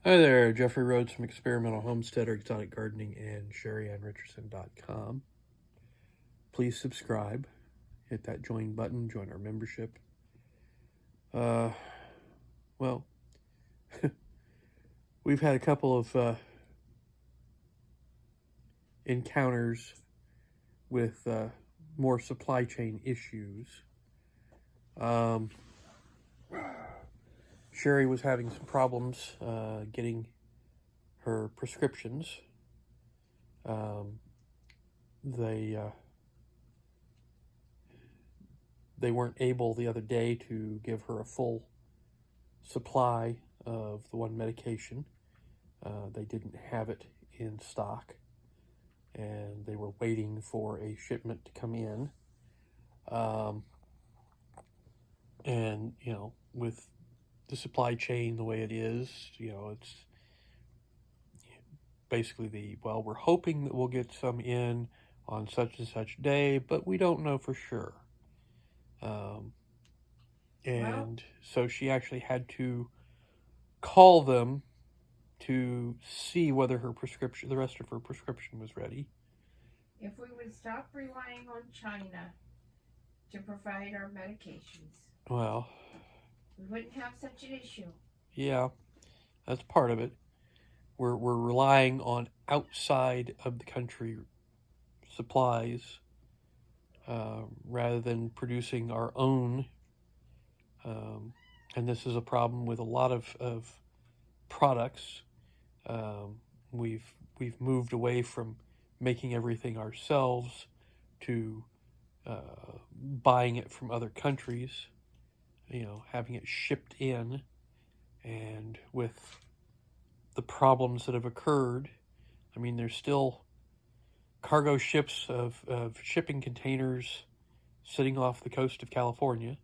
Hi there, Jeffrey Rhoades from Experimental Homesteader, Exotic Gardening, and Sheri and Richerson.com. Please subscribe, hit that join button, join our membership. Well, we've had a couple of encounters with more supply chain issues. Sheri was having some problems getting her prescriptions. They weren't able the other day to give her a full supply of the one medication. They didn't have it in stock, and they were waiting for a shipment to come in. And, with the supply chain the way it is, it's basically we're hoping that we'll get some in on such and such day, but we don't know for sure. So she actually had to call them to see whether the rest of her prescription was ready. If we would stop relying on China to provide our medications, well, we wouldn't have such an issue. Yeah, that's part of it. We're relying on outside of the country supplies rather than producing our own. And this is a problem with a lot of products. We've moved away from making everything ourselves to buying it from other countries, having it shipped in. And with the problems that have occurred, there's still cargo ships of shipping containers sitting off the coast of California.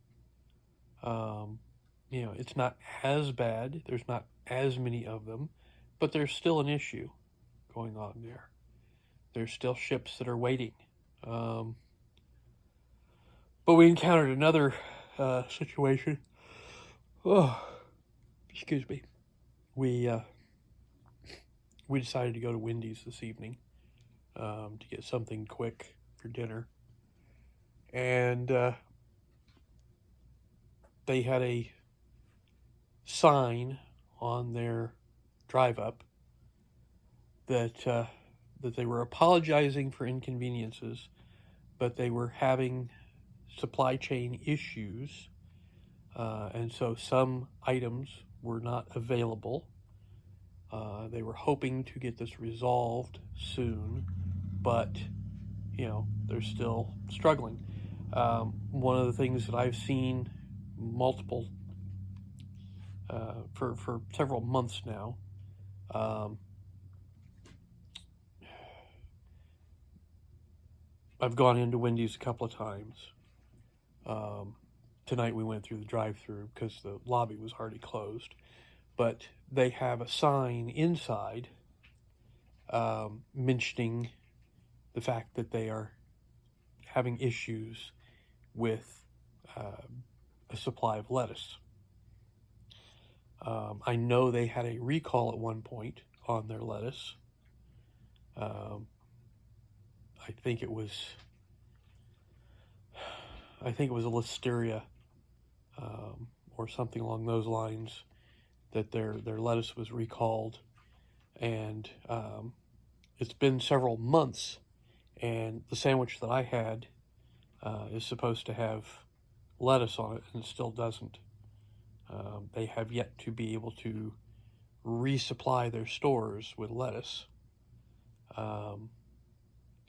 It's not as bad. There's not as many of them, but there's still an issue going on there. There's still ships that are waiting. But we encountered another situation. Oh, excuse me. We decided to go to Wendys this evening to get something quick for dinner. And they had a sign on their drive up that they were apologizing for inconveniences, but they were having supply chain issues, and so some items were not available. They were hoping to get this resolved soon, but they're still struggling. One of the things that I've seen multiple for several months now. I've gone into Wendys a couple of times. Tonight we went through the drive-thru because the lobby was already closed, but they have a sign inside mentioning the fact that they are having issues with a supply of lettuce. I know they had a recall at one point on their lettuce. I think it was a listeria or something along those lines, that their lettuce was recalled, and it's been several months, and the sandwich that I had is supposed to have lettuce on it, and it still doesn't. They have yet to be able to resupply their stores with lettuce.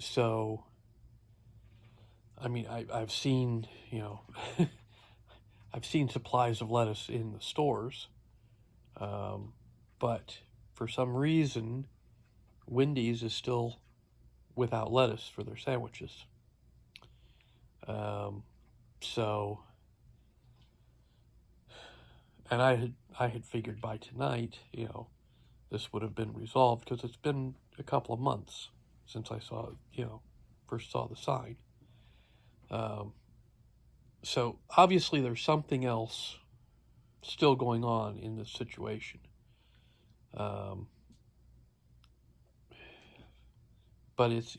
So, I've seen, I've seen supplies of lettuce in the stores, but for some reason, Wendys is still without lettuce for their sandwiches. And I had figured by tonight, this would have been resolved, because it's been a couple of months since I saw, first saw the sign. So obviously there's something else still going on in this situation. Um, but it's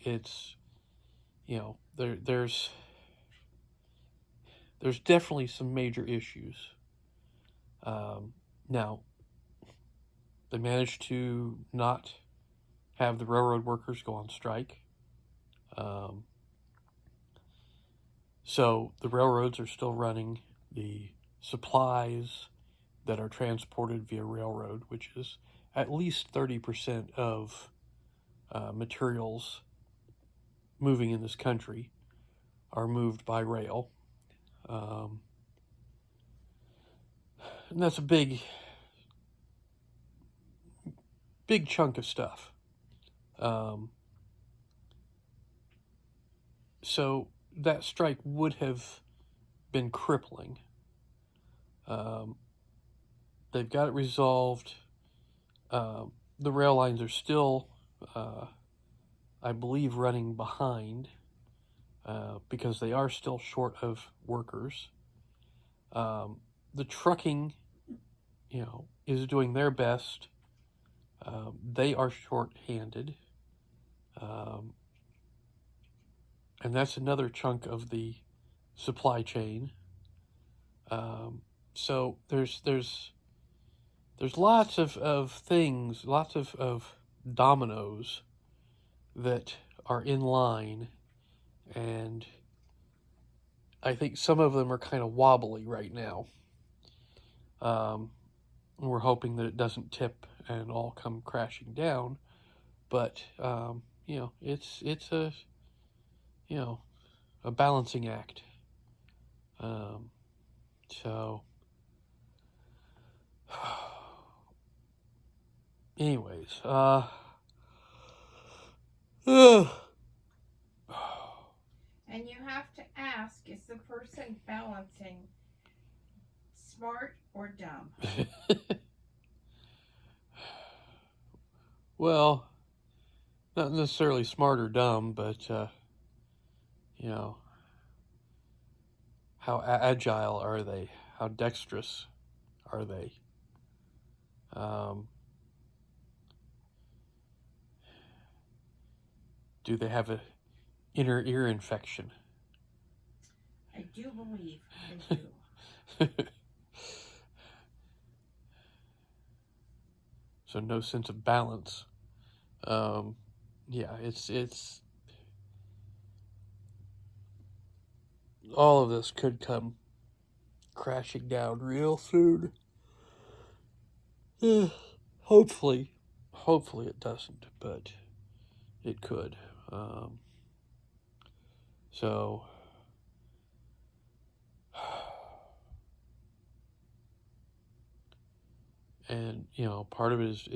there's definitely some major issues. Now they managed to not have the railroad workers go on strike. So the railroads are still running the supplies that are transported via railroad, which is at least 30% of materials moving in this country are moved by rail. And that's a big chunk of stuff. So that strike would have been crippling. They've got it resolved. The rail lines are still, I believe, running behind because they are still short of workers. The trucking, is doing their best. They are short-handed. And that's another chunk of the supply chain. So there's lots of things, lots of dominoes that are in line, and I think some of them are kind of wobbly right now. We're hoping that it doesn't tip and all come crashing down, but it's a balancing act. So anyways, And you have to ask, is the person balancing smart or dumb? well, not necessarily smart or dumb, but how agile are they? How dexterous are they? Do they have an inner ear infection? I do believe they do. So no sense of balance. Yeah, it's all of this could come crashing down real soon. Hopefully it doesn't, but it could. So and part of it is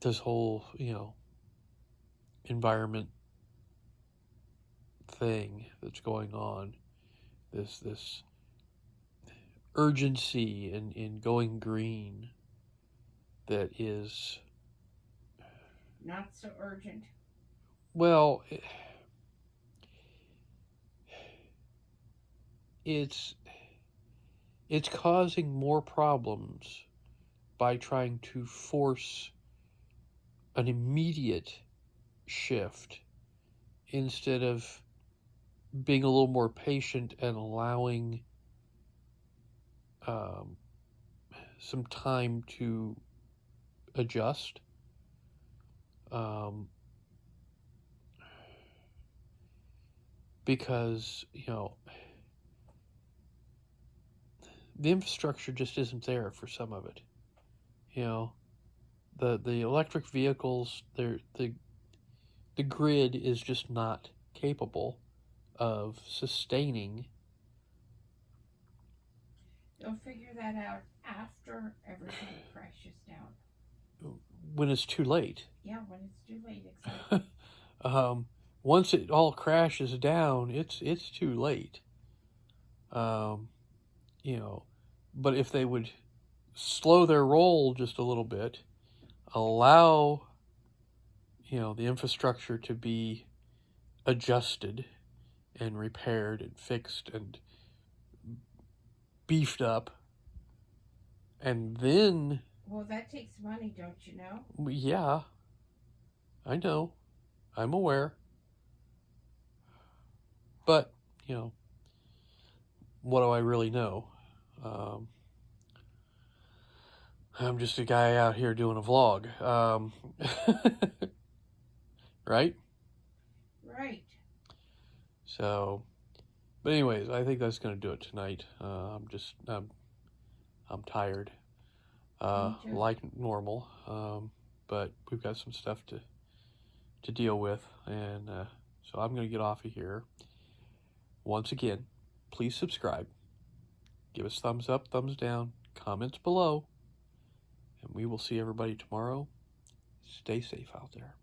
this whole environment thing that's going on, this urgency in going green that is not so urgent. Well, it's causing more problems by trying to force an immediate shift instead of being a little more patient and allowing some time to adjust. Because the infrastructure just isn't there for some of it. The electric vehicles, the grid is just not capable of sustaining. They'll figure that out after everything crashes down. When it's too late. Yeah, when it's too late, exactly. Once it all crashes down, it's too late. But if they would slow their roll just a little bit, allow the infrastructure to be adjusted and repaired and fixed and beefed up. And then... Well, that takes money, don't you know? Yeah, I know. I'm aware. But, you know, what do I really know? I'm just a guy out here doing a vlog. Right? Right. So, but anyways, I think that's going to do it tonight. I'm tired, Me too. like normal. But we've got some stuff to deal with, and so I'm going to get off of here. Once again, please subscribe. Give us thumbs up, thumbs down, comments below, and we will see everybody tomorrow. Stay safe out there.